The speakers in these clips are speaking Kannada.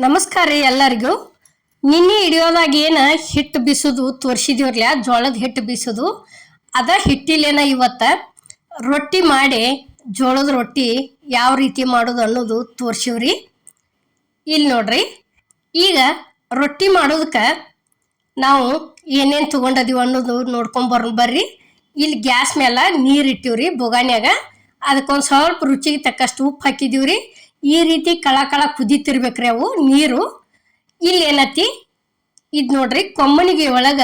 ನಮಸ್ಕಾರ ರೀ ಎಲ್ಲರಿಗೂ. ನಿನ್ನೆ ಹಿಡಿಯೋದಾಗ ಹಿಟ್ಟು ಬೀಸೋದು ತೋರಿಸಿದಿವ್ರಲ್ಲ, ಜೋಳದ ಹಿಟ್ಟು ಬೀಸೋದು ಅದ ಹಿಟ್ಟಿಲೇನ ಇವತ್ತ ರೊಟ್ಟಿ ಮಾಡಿ ಜೋಳದ ರೊಟ್ಟಿ ಯಾವ ರೀತಿ ಮಾಡೋದು ಅನ್ನೋದು ತೋರಿಸಿವ್ರಿ. ಇಲ್ಲಿ ನೋಡ್ರಿ, ಈಗ ರೊಟ್ಟಿ ಮಾಡೋದಕ್ಕೆ ನಾವು ಏನೇನು ತೊಗೊಂಡದೀವಿ ಅನ್ನೋದು ಬರ್ರಿ. ಇಲ್ಲಿ ಗ್ಯಾಸ್ ಮೇಲೆ ನೀರು ಇಟ್ಟಿವ್ರಿ ಬೊಗಾನ್ಯಾಗ. ಅದಕ್ಕೊಂದು ಸ್ವಲ್ಪ ರುಚಿಗೆ ತಕ್ಕಷ್ಟು ಉಪ್ಪು ಹಾಕಿದೀವ್ರಿ. ಈ ರೀತಿ ಕಳ ಕುದಿತಿರ್ಬೇಕ್ರಿ ಅವು ನೀರು. ಇಲ್ಲಿ ಏನತಿ ಇದು ನೋಡ್ರಿ, ಕೊಮ್ಮನಿಗೆ ಒಳಗ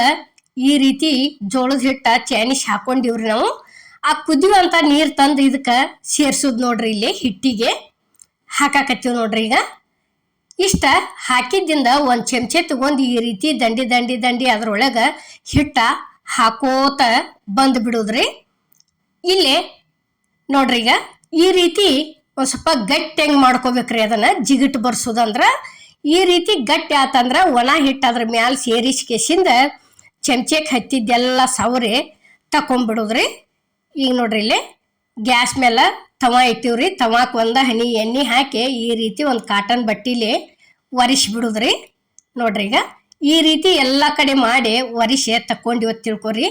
ಈ ರೀತಿ ಜೋಳದ ಹಿಟ್ಟ ಚಾನಿಶ್ ಹಾಕೊಂಡಿವ್ರಿ ನಾವು. ಆ ಕುದಿಯುವಂತ ನೀರು ತಂದು ಇದಕ್ಕೆ ಸೇರ್ಸುದ್ ನೋಡ್ರಿ. ಇಲ್ಲಿ ಹಿಟ್ಟಿಗೆ ಹಾಕಾಕತ್ತೀವಿ ನೋಡ್ರಿ. ಈಗ ಇಷ್ಟ ಹಾಕಿದ್ದಿಂದ ಒಂದು ಚಮಚೆ ತಗೊಂಡು ಈ ರೀತಿ ದಂಡಿ ದಂಡಿ ದಂಡಿ ಅದ್ರೊಳಗ ಹಿಟ್ಟ ಹಾಕೋತ ಬಂದು ಬಿಡುದ್ರಿ. ಇಲ್ಲಿ ನೋಡ್ರಿ, ಈಗ ಈ ರೀತಿ ಒಂದು ಸ್ವಲ್ಪ ಗಟ್ಟಿ ಹೆಂಗೆ ಮಾಡ್ಕೋಬೇಕ್ರಿ. ಅದನ್ನ ಜಿಗಿಟ್ಟು ಬರ್ಸೋದಂದ್ರ ಈ ರೀತಿ ಗಟ್ಟಿ ಆತಂದ್ರ ಒಣ ಹಿಟ್ಟು ಅದ್ರ ಮ್ಯಾಲ ಸೇರಿಸ್ಕೆಸಿಂದ ಚಮಚೆಗೆ ಹತ್ತಿದ್ದೆಲ್ಲ ಸವರಿ ತಕೊಂಡ್ಬಿಡುದ್ರಿ. ಈಗ ನೋಡ್ರಿ, ಇಲ್ಲಿ ಗ್ಯಾಸ್ ಮೇಲೆ ತವ ಇಟ್ಟಿವ್ರಿ. ತವಾಕ್ ಒಂದ ಹನಿ ಎಣ್ಣೆ ಹಾಕಿ ಈ ರೀತಿ ಒಂದು ಕಾಟನ್ ಬಟ್ಟಿಲಿ ಒರೆಸ್ಬಿಡುದ್ರಿ. ನೋಡ್ರಿ, ಈಗ ಈ ರೀತಿ ಎಲ್ಲ ಕಡೆ ಮಾಡಿ ಒರೆಸಿ ತಕೊಂಡಿವತ್ತು ತಿಳ್ಕೊರಿ.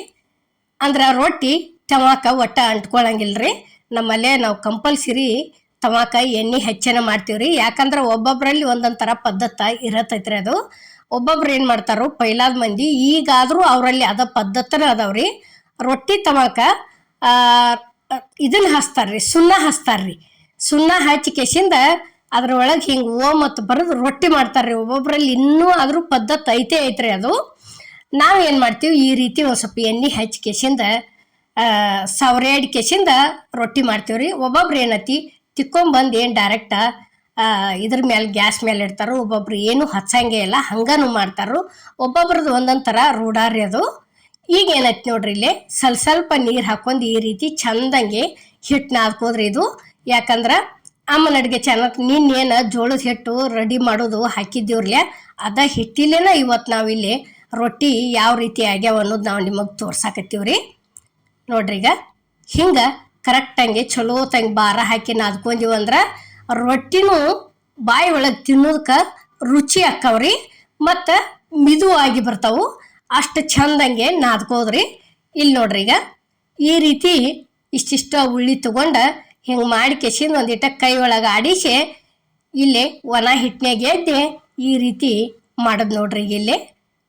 ಅಂದ್ರ ರೊಟ್ಟಿ ತವಾಕ ಒಟ್ಟ ಅಂಟ್ಕೊಳಂಗಿಲ್ರಿ. ನಮ್ಮಲ್ಲೇ ನಾವು ಕಂಪಲ್ಸರಿ ತವಾಕ ಎಣ್ಣೆ ಹೆಚ್ಚನ ಮಾಡ್ತೀವ್ರಿ. ಯಾಕಂದ್ರೆ ಒಬ್ಬೊಬ್ರಲ್ಲಿ ಒಂದೊಂದು ಥರ ಪದ್ಧತಿ ಇರತೈತ್ರಿ. ಅದು ಒಬ್ಬೊಬ್ರು ಏನು ಮಾಡ್ತಾರೋ ಪೈಲಾದ ಮಂದಿ, ಈಗಾದರೂ ಅವರಲ್ಲಿ ಅದ ಪದ್ಧತಿನ ಅದಾವ್ರಿ. ರೊಟ್ಟಿ ತವಾಕ ಇದನ್ನ ಹಚ್ತಾರ್ರಿ, ಸುಣ್ಣ ಹಚ್ತಾರ್ರಿ. ಸುಣ್ಣ ಹಚ್ಚಿ ಕೆಸಿಂದ ಅದ್ರೊಳಗೆ ಹಿಂಗೆ ಮತ್ತು ಬರೆದು ರೊಟ್ಟಿ ಮಾಡ್ತಾರ್ರಿ. ಒಬ್ಬೊಬ್ರಲ್ಲಿ ಇನ್ನೂ ಆದ್ರೂ ಪದ್ಧತಿ ಐತ್ರಿ ಅದು. ನಾವೇನು ಮಾಡ್ತೀವಿ, ಈ ರೀತಿ ಒಂದು ಸ್ವಲ್ಪ ಎಣ್ಣೆ ಹಚ್ಚಿ ಕೆಸಿಂದ ಸವರ್ಯಾಡಿ ಕೆಸಿಂದ ರೊಟ್ಟಿ ಮಾಡ್ತೀವ್ರಿ. ಒಬ್ಬೊಬ್ರು ಏನತಿ ತಿಕ್ಕೊಂಬಂದು ಏನು ಡೈರೆಕ್ಟ ಇದ್ರ ಮೇಲೆ ಗ್ಯಾಸ್ ಮೇಲೆ ಇಡ್ತಾರೋ, ಒಬ್ಬೊಬ್ರು ಏನು ಹಚ್ಚಂಗೆ ಇಲ್ಲ ಹಂಗನು ಮಾಡ್ತಾರೋ. ಒಬ್ಬೊಬ್ರದ್ದು ಒಂದೊಂದು ಥರ ರೂಢಾರಿ ಅದು. ಈಗ ಏನೈತಿ ನೋಡ್ರಿ, ಇಲ್ಲಿ ಸ್ವಲ್ಪ ನೀರು ಹಾಕೊಂಡು ಈ ರೀತಿ ಚಂದಂಗೆ ಹಿಟ್ಟು ನಾದ್ಕೋದ್ರಿ ಇದು. ಯಾಕಂದ್ರೆ ಅಮ್ಮನ ಅಡುಗೆ ಚಾನಲ್ ನಿನ್ನೇನು ಜೋಳದ ಹಿಟ್ಟು ರೆಡಿ ಮಾಡೋದು ಹಾಕಿದ್ದೀವ್ರಲ್ಲ, ಅದ ಹಿಟ್ಟಿಲೇನ ಇವತ್ತು ನಾವಿಲ್ಲಿ ರೊಟ್ಟಿ ಯಾವ ರೀತಿ ಆಗ್ಯಾವ ಅನ್ನೋದು ನಾವು ನಿಮಗೆ ತೋರ್ಸಾಕತ್ತೀವ್ರಿ. ನೋಡ್ರಿ, ಈಗ ಹಿಂಗೆ ಕರೆಕ್ಟಂಗೆ ಚಲೋ ತಂಗೆ ಭಾರ ಹಾಕಿ ನಾದ್ಕೊಂಡಿವಂದ್ರೆ ರೊಟ್ಟಿನೂ ಬಾಯಿ ಒಳಗೆ ತಿನ್ನೋದಕ್ಕೆ ರುಚಿ ಆಕ್ಕವ್ರಿ ಮತ್ತು ಮಿದುವಾಗಿ ಬರ್ತಾವು. ಅಷ್ಟು ಚಂದಂಗೆ ನಾದ್ಕೋದ್ರಿ. ಇಲ್ಲಿ ನೋಡ್ರಿ, ಈಗ ಈ ರೀತಿ ಇಷ್ಟಿಷ್ಟ ಉಳ್ಳಿ ತಗೊಂಡು ಹಿಂಗೆ ಮಾಡಿ ಕೆಸಿಂದ ಒಂದಿಟ್ಟ ಕೈ ಒಳಗೆ ಆಡಿಸಿ ಇಲ್ಲಿ ಒಣ ಹಿಟ್ಟಿನಾಗ ಎದ್ದೆ ಈ ರೀತಿ ಮಾಡೋದು ನೋಡ್ರಿ. ಇಲ್ಲಿ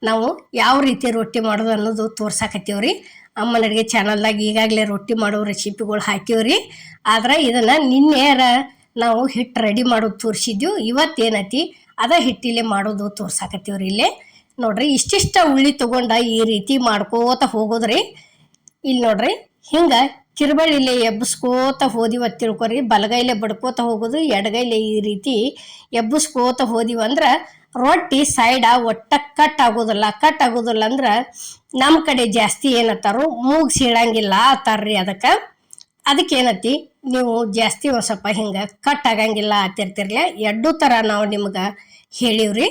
ನಾವು ಯಾವ ರೀತಿ ರೊಟ್ಟಿ ಮಾಡೋದು ಅನ್ನೋದು ತೋರ್ಸಾಕತ್ತೀವ್ರಿ. ಅಮ್ಮನ ಅಡುಗೆ ಚಾನಲ್ದಾಗ ಈಗಾಗಲೇ ರೊಟ್ಟಿ ಮಾಡೋ ರೆಸಿಪಿಗಳು ಹಾಕಿವ್ರಿ. ಆದ್ರೆ ಇದನ್ನು ನಿನ್ನೆರ ನಾವು ಹಿಟ್ಟು ರೆಡಿ ಮಾಡೋದು ತೋರಿಸಿದ್ವಿ. ಇವತ್ತೇನೈತಿ ಅದ ಹಿಟ್ಟಿಲೆ ಮಾಡೋದು ತೋರ್ಸಾಕತ್ತೀವ್ರಿ. ಇಲ್ಲೇ ನೋಡ್ರಿ, ಇಷ್ಟಿಷ್ಟ ಉಳ್ಳಿ ತಗೊಂಡ ಈ ರೀತಿ ಮಾಡ್ಕೋತ ಹೋಗೋದ್ರಿ. ಇಲ್ಲಿ ನೋಡ್ರಿ, ಹಿಂಗೆ ಕಿರ್ಬಳ್ಳಿಲೆ ಎಬ್ಬಿಸ್ಕೋತ ಹೋದಿವತ್ತು ತಿಳ್ಕೊರಿ. ಬಲಗೈಲೆ ಬಡ್ಕೋತ ಹೋಗೋದು, ಎಡಗೈಲೆ ಈ ರೀತಿ ಎಬ್ಬಿಸ್ಕೋತ ಹೋದಿವಂದ್ರೆ ರೊಟ್ಟಿ ಸೈಡ ಒಟ್ಟ ಕಟ್ ಆಗೋದಿಲ್ಲ ಅಂದ್ರೆ ನಮ್ಮ ಕಡೆ ಜಾಸ್ತಿ ಏನತ್ತಾರು ಮೂಗು ಸೀಳಂಗಿಲ್ಲ ಅತ್ತಾರ್ರಿ. ಅದಕ್ಕೇನತಿ ನೀವು ಜಾಸ್ತಿ ಒಂದು ಸ್ವಲ್ಪ ಹಿಂಗೆ ಕಟ್ ಆಗಂಗಿಲ್ಲ ಆತಿರ್ತಿರ್ಲಿ. ಎರಡು ಥರ ನಾವು ನಿಮ್ಗೆ ಹೇಳಿವ್ರಿ.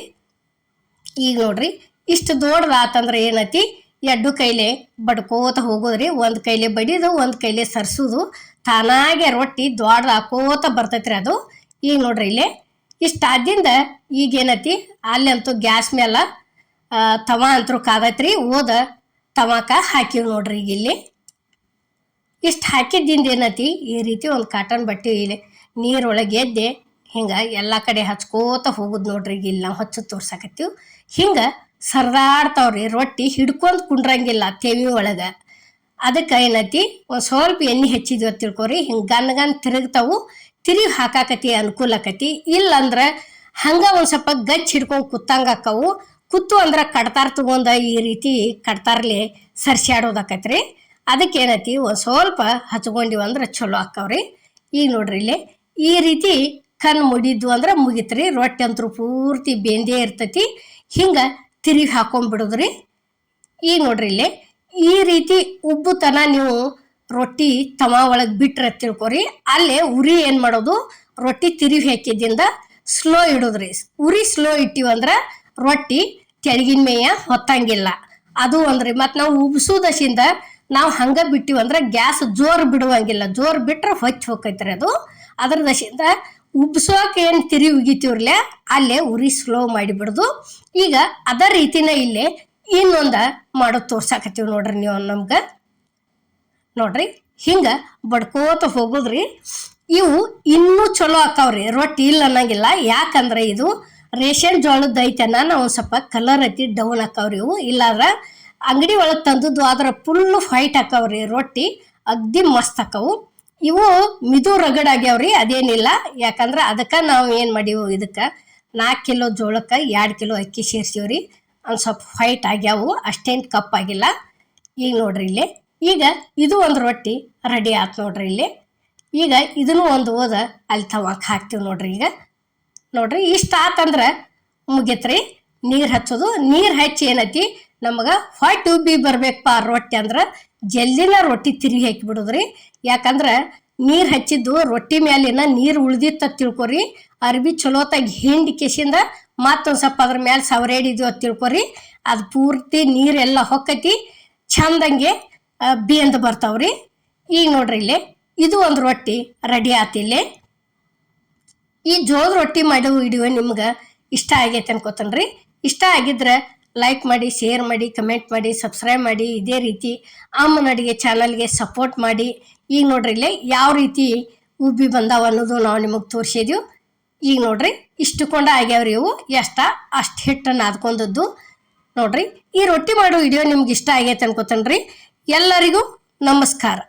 ಈಗ ನೋಡ್ರಿ, ಇಷ್ಟು ದೊಡ್ಡದಾತಂದ್ರೆ ಏನತಿ ಎರಡು ಕೈಲೆ ಬಡ್ಕೋತ ಹೋಗೋದ್ರಿ. ಒಂದು ಕೈಲೆ ಬಡಿದು ಒಂದು ಕೈಲೆ ಸರ್ಸೋದು, ತಾನಾಗೆ ರೊಟ್ಟಿ ದೊಡ್ಡದು ಹಾಕೋತ ಬರ್ತೈತ್ರಿ ಅದು. ಈಗ ನೋಡ್ರಿ, ಇಲ್ಲೇ ಇಷ್ಟು ಆದಿಂದ ಈಗೇನತಿ ಅಲ್ಲಂತೂ ಗ್ಯಾಸ್ ಮೇಲೆ ತವ ಅಂತೂ ಕಾದೈತ್ರಿ. ಓದ ತವಾಕ ಹಾಕಿವ್ ನೋಡ್ರಿ. ಈಗ ಇಲ್ಲಿ ಇಷ್ಟು ಹಾಕಿದ್ದಿಂದ ಏನತಿ ಈ ರೀತಿ ಒಂದು ಕಾಟನ್ ಬಟ್ಟೆ ಇಲ್ಲಿ ನೀರೊಳಗೆ ಎದ್ದೆ ಹಿಂಗೆ ಎಲ್ಲ ಕಡೆ ಹಚ್ಕೋತ ಹೋಗುದು ನೋಡ್ರಿ. ಈಗ ಇಲ್ಲಿ ನಾವು ಹಚ್ಚು ತೋರ್ಸಾಕತ್ತೀವಿ. ಹಿಂಗೆ ಸರ್ದಾಡ್ತಾವ್ರಿ ರೊಟ್ಟಿ, ಹಿಡ್ಕೊಂಡು ಕುಂಡ್ರಂಗಿಲ್ಲ ತೆವಿ ಒಳಗೆ. ಅದಕ್ಕೆ ಏನತಿ ಒಂದು ಸ್ವಲ್ಪ ಎಣ್ಣೆ ಹೆಚ್ಚಿದ್ವಿ ತಿಳ್ಕೊರಿ. ಹಿಂಗೆ ಗನ್ ತಿರುಗ್ತಾವು, ತಿರುಗಿ ಹಾಕಾಕತಿ ಅನುಕೂಲ ಆಕತಿ. ಇಲ್ಲಂದ್ರೆ ಹಂಗೆ ಒಂದು ಸ್ವಲ್ಪ ಗಚ್ಚಿ ಹಿಡ್ಕೊಂಡು ಕುತ್ತಂಗೆ ಆಕ್ಕವು. ಕುತ್ತು ಅಂದ್ರೆ ಕಡ್ತಾರ ತಗೊಂಡ ಈ ರೀತಿ ಕಡ್ತಾರ್ಲಿ ಸರ್ಸ್ಯಾಡೋದಾಕತ್ರಿ. ಅದಕ್ಕೇನತಿ ಒಂದು ಸ್ವಲ್ಪ ಹಚ್ಕೊಂಡಿವಿ ಅಂದ್ರೆ ಚಲೋ ಆಕ್ಕವ್ರಿ. ಈಗ ನೋಡ್ರಿ, ಇಲ್ಲಿ ಈ ರೀತಿ ಕಣ್ಣು ಮುಡಿದ್ವು ಅಂದ್ರೆ ಮುಗಿತ್ರಿ. ರೊಟ್ಟಿ ಅಂತೂ ಪೂರ್ತಿ ಬೆಂದೇ ಇರ್ತೈತಿ. ಹಿಂಗೆ ತಿರುಗಿ ಹಾಕೊಂಡ್ಬಿಡುದ್ರಿ. ಈಗ ನೋಡ್ರಿ, ಇಲ್ಲಿ ಈ ರೀತಿ ಉಬ್ಬುತನ ನೀವು ರೊಟ್ಟಿ ತವ ಒಳಗೆ ಬಿಟ್ರೆ ತಿಳ್ಕೊರಿ. ಅಲ್ಲೇ ಉರಿ ಏನು ಮಾಡೋದು, ರೊಟ್ಟಿ ತಿರುಗಿ ಹಾಕಿದ್ದಿಂದ ಸ್ಲೋ ಇಡೋದ್ರಿ. ಉರಿ ಸ್ಲೋ ಇಟ್ಟಿವಂದ್ರೆ ರೊಟ್ಟಿ ತೆಳಗಿನ ಮೇಯ ಹೊತ್ತಂಗಿಲ್ಲ ಅದು ಅಂದ್ರಿ. ಮತ್ತು ನಾವು ಉಬ್ಸೋದಶಿಂದ ನಾವು ಹಂಗೆ ಬಿಟ್ಟಿವಂದ್ರೆ ಗ್ಯಾಸ್ ಜೋರು ಬಿಡುವಂಗಿಲ್ಲ. ಜೋರು ಬಿಟ್ರೆ ಹೊಚ್ಚಿ ಹೋಗೈತ್ರಿ ಅದು. ಅದ್ರ ದಶಿಂದ ಉಬ್ಸೋಕೆ ಏನು ತಿರಿ ಉಗಿತೀವ್ರಲ್ಲ ಅಲ್ಲೇ ಉರಿ ಸ್ಲೋ ಮಾಡಿಬಿಡ್ದು. ಈಗ ಅದ ರೀತಿನ ಇಲ್ಲೇ ಇನ್ನೊಂದು ಮಾಡೋದು ತೋರ್ಸಾಕತ್ತೀವಿ ನೋಡ್ರಿ. ನೀವು ನಮ್ಗೆ ನೋಡ್ರಿ ಹಿಂಗೆ ಬಡ್ಕೋತ ಹೋಗೋದ್ರಿ. ಇವು ಇನ್ನೂ ಚಲೋ ಆಕಾವ್ರಿ, ರೊಟ್ಟಿ ಇಲ್ಲ ಅನ್ನಂಗಿಲ್ಲ. ಯಾಕಂದ್ರೆ ಇದು ರೇಷನ್ ಜೋಳದ ಐತೆನ ನಾವು ಸ್ವಲ್ಪ ಕಲರ್ ಐತಿ ಡೌನ್ ಹಾಕಾವ್ರಿ. ಇವು ಇಲ್ಲಾಂದ್ರೆ ಅಂಗಡಿ ಒಳಗೆ ತಂದದ್ದು ಅದ್ರ ಫುಲ್ಲು ವೈಟ್ ಹಾಕಾವ್ರಿ. ರೊಟ್ಟಿ ಅಗ್ದಿ ಮಸ್ತ್ ಹಾಕವು. ಇವು ಮಿದು ರಗಡ್ ಆಗ್ಯಾವ್ರಿ, ಅದೇನಿಲ್ಲ. ಯಾಕಂದ್ರೆ ಅದಕ್ಕೆ ನಾವು ಏನು ಮಾಡೀವು, ಇದಕ್ಕೆ 4 ಕಿಲೋ ಜೋಳಕ್ಕೆ 2 ಕಿಲೋ ಅಕ್ಕಿ ಸೇರ್ಸಿವ್ರಿ. ಒಂದು ಸ್ವಲ್ಪ ವೈಟ್ ಆಗ್ಯಾವು, ಅಷ್ಟೇನು ಕಪ್ಪಾಗಿಲ್ಲ. ಈಗ ನೋಡ್ರಿ ಇಲ್ಲಿ, ಈಗ ಇದು ಒಂದು ರೊಟ್ಟಿ ರೆಡಿ ಆಯ್ತು ನೋಡ್ರಿ. ಇಲ್ಲಿ ಈಗ ಇದನ್ನು ಒಂದು ಓದ ಅಲ್ಲಿ ತವಾಕ್ ಹಾಕ್ತೀವಿ ನೋಡ್ರಿ. ಈಗ ನೋಡ್ರಿ ಇಷ್ಟ ಆತಂದ್ರೆ ಮುಗಿತ್ರಿ. ನೀರು ಹಚ್ಚೋದು, ನೀರು ಹಚ್ಚಿ ಏನೈತಿ ನಮಗೆ ಹೊಟ್ಟೆ ಉಬ್ಬಿ ಬರ್ಬೇಕಪ್ಪ ರೊಟ್ಟಿ ಅಂದ್ರೆ ಜಲ್ದಿನ ರೊಟ್ಟಿ ತಿರುಗಿ ಹಾಕಿಬಿಡೋದ್ರಿ. ಯಾಕಂದ್ರೆ ನೀರು ಹಚ್ಚಿದ್ದು ರೊಟ್ಟಿ ಮ್ಯಾಲಿನ ನೀರು ಉಳ್ದಿತ್ತ ತಿಳ್ಕೊರಿ. ಅರ್ಬಿ ಚಲೋತಾಗಿ ಹಿಂಡಿ ಕೆಸಿಂದ ಮತ್ತೊಂದು ಸ್ವಲ್ಪ ಅದ್ರ ಮೇಲೆ ಸವರೇಡಿದ್ವಿ ಅಂತ ತಿಳ್ಕೊರಿ. ಅದು ಪೂರ್ತಿ ನೀರೆಲ್ಲ ಹೊಕ್ಕತಿ, ಚಂದಂಗೆ ಬೇಂದು ಬರ್ತಾವ್ರಿ. ಈಗ ನೋಡ್ರಿ ಇಲ್ಲಿ ಇದು ಒಂದು ರೊಟ್ಟಿ ರೆಡಿ ಆತಿಲ್ಲಿ. ಈ ಜೋಳದ ರೊಟ್ಟಿ ಮಾಡೋ ವಿಡಿಯೋ ನಿಮ್ಗೆ ಇಷ್ಟ ಆಗೈತೆ ಅನ್ಕೋತನ್ರಿ. ಇಷ್ಟ ಆಗಿದ್ರೆ ಲೈಕ್ ಮಾಡಿ, ಶೇರ್ ಮಾಡಿ, ಕಮೆಂಟ್ ಮಾಡಿ, ಸಬ್ಸ್ಕ್ರೈಬ್ ಮಾಡಿ. ಇದೇ ರೀತಿ ಅಮ್ಮನ ಅಡುಗೆ ಚಾನಲ್ಗೆ ಸಪೋರ್ಟ್ ಮಾಡಿ. ಈಗ ನೋಡ್ರಿ ಇಲ್ಲಿ ಯಾವ ರೀತಿ ಉಬ್ಬಿ ಬಂದಾವ ಅನ್ನೋದು ನಾವು ನಿಮಗೆ ತೋರಿಸಿದ್ವಿ. ಈಗ ನೋಡ್ರಿ ಇಷ್ಟುಕೊಂಡ ಆಗ್ಯಾವ್ರಿ. ಇವು ಅಷ್ಟು ಹಿಟ್ಟನ್ನು ನಾದ್ಕೊಂಡದ್ದು ನೋಡ್ರಿ. ಈ ರೊಟ್ಟಿ ಮಾಡೋ ವಿಡಿಯೋ ನಿಮ್ಗೆ ಇಷ್ಟ ಆಗೈತೆ ಅನ್ಕೋತನ್ರಿ. ಎಲ್ಲರಿಗೂ ನಮಸ್ಕಾರ.